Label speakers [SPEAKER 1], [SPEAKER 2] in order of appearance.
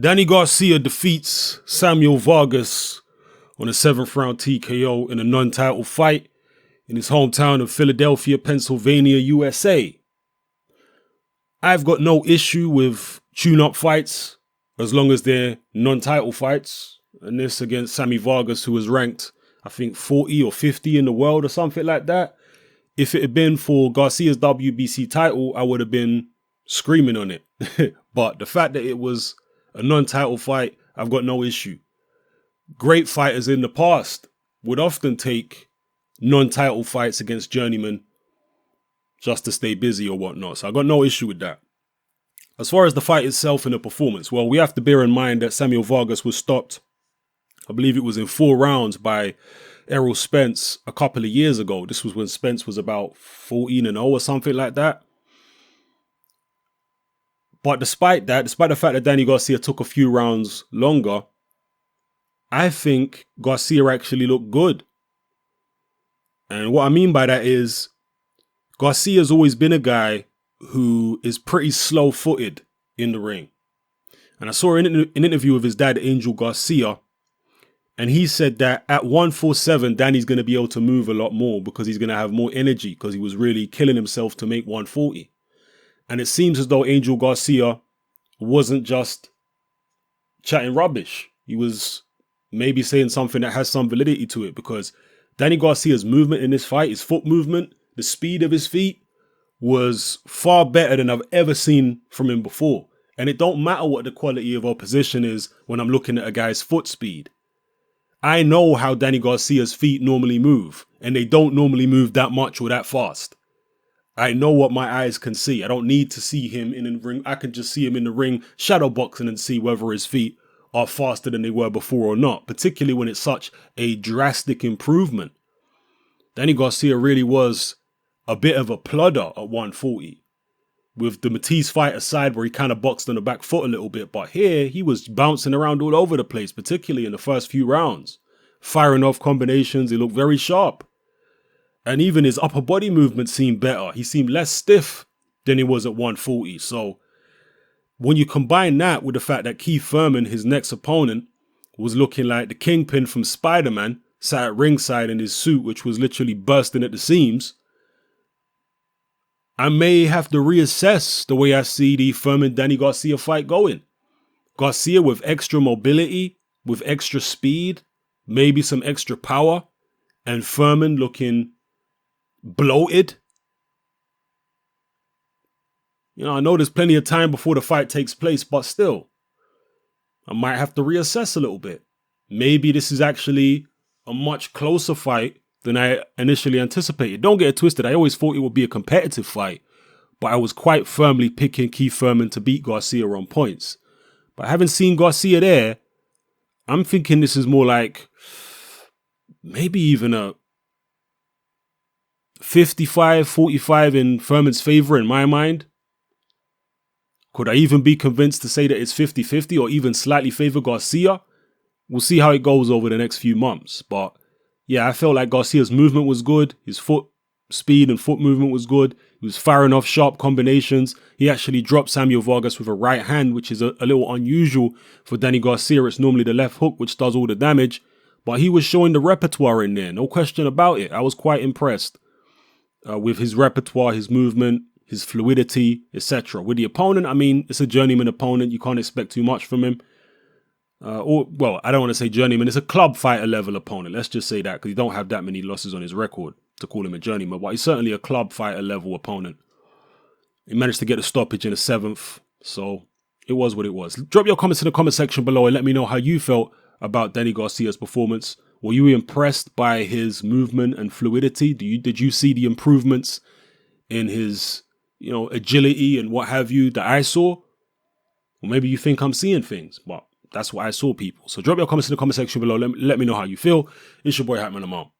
[SPEAKER 1] Danny Garcia defeats Samuel Vargas on a 7th round TKO in a non-title fight in his hometown of Philadelphia, Pennsylvania, USA. I've got no issue with tune-up fights as long as they're non-title fights. And this against Sammy Vargas, who was ranked, I think, 40 or 50 in the world or something like that. If it had been for Garcia's WBC title, I would have been screaming on it. But the fact that it was a non-title fight, I've got no issue. Great fighters in the past would often take non-title fights against journeymen just to stay busy or whatnot. So I got no issue with that. As far as the fight itself and the performance, well, we have to bear in mind that Samuel Vargas was stopped, I believe it was in 4 rounds by Errol Spence a couple of years ago. This was when Spence was about 14-0 or something like that. But despite the fact that Danny Garcia took a few rounds longer, I think Garcia actually looked good. And what I mean by that is Garcia's always been a guy who is pretty slow-footed in the ring. And I saw an interview with his dad, Angel Garcia, and he said that at 147, Danny's going to be able to move a lot more because he's going to have more energy because he was really killing himself to make 140. And it seems as though Angel Garcia wasn't just chatting rubbish. He was maybe saying something that has some validity to it, because Danny Garcia's movement in this fight, his foot movement, the speed of his feet was far better than I've ever seen from him before. And it don't matter what the quality of opposition is when I'm looking at a guy's foot speed. I know how Danny Garcia's feet normally move, and they don't normally move that much or that fast. I know what my eyes can see. I don't need to see him in the ring. I can just see him in the ring shadow boxing and see whether his feet are faster than they were before or not, particularly when it's such a drastic improvement. Danny Garcia really was a bit of a plodder at 140. With the Matisse fight aside, where he kind of boxed on the back foot a little bit, but here he was bouncing around all over the place, particularly in the first few rounds. Firing off combinations, he looked very sharp. And even his upper body movement seemed better. He seemed less stiff than he was at 140. So when you combine that with the fact that Keith Thurman, his next opponent, was looking like the Kingpin from Spider-Man, sat at ringside in his suit, which was literally bursting at the seams, I may have to reassess the way I see the Thurman-Danny Garcia fight going. Garcia with extra mobility, with extra speed, maybe some extra power, and Thurman looking bloated. You know, I know there's plenty of time before the fight takes place, but still, I might have to reassess a little bit. Maybe this is actually a much closer fight than I initially anticipated. Don't get it twisted. I always thought it would be a competitive fight, but I was quite firmly picking Keith Thurman to beat Garcia on points. But having seen Garcia there, I'm thinking this is more like maybe even a 55-45 in Thurman's favor in my mind. Could I even be convinced to say that it's 50-50 or even slightly favor Garcia? We'll see how it goes over the next few months. But yeah, I felt like Garcia's movement was good. His foot speed and foot movement was good. He was firing off sharp combinations. He actually dropped Samuel Vargas with a right hand, which is a little unusual for Danny Garcia. It's normally the left hook which does all the damage. But he was showing the repertoire in there. No question about it. I was quite impressed with his repertoire, his movement, his fluidity, etc. With the opponent, I mean, it's a journeyman opponent. You can't expect too much from him. Well, I don't want to say journeyman. It's a club fighter level opponent. Let's just say that, because he don't have that many losses on his record to call him a journeyman. But he's certainly a club fighter level opponent. He managed to get a stoppage in the 7th. So it was what it was. Drop your comments in the comment section below and let me know how you felt about Danny Garcia's performance. Were you impressed by his movement and fluidity? Did you see the improvements in his, agility and what have you that I saw? Or maybe you think I'm seeing things, but that's what I saw, people. So drop your comments in the comment section below. Let me know how you feel. It's your boy Hatman. I'm out.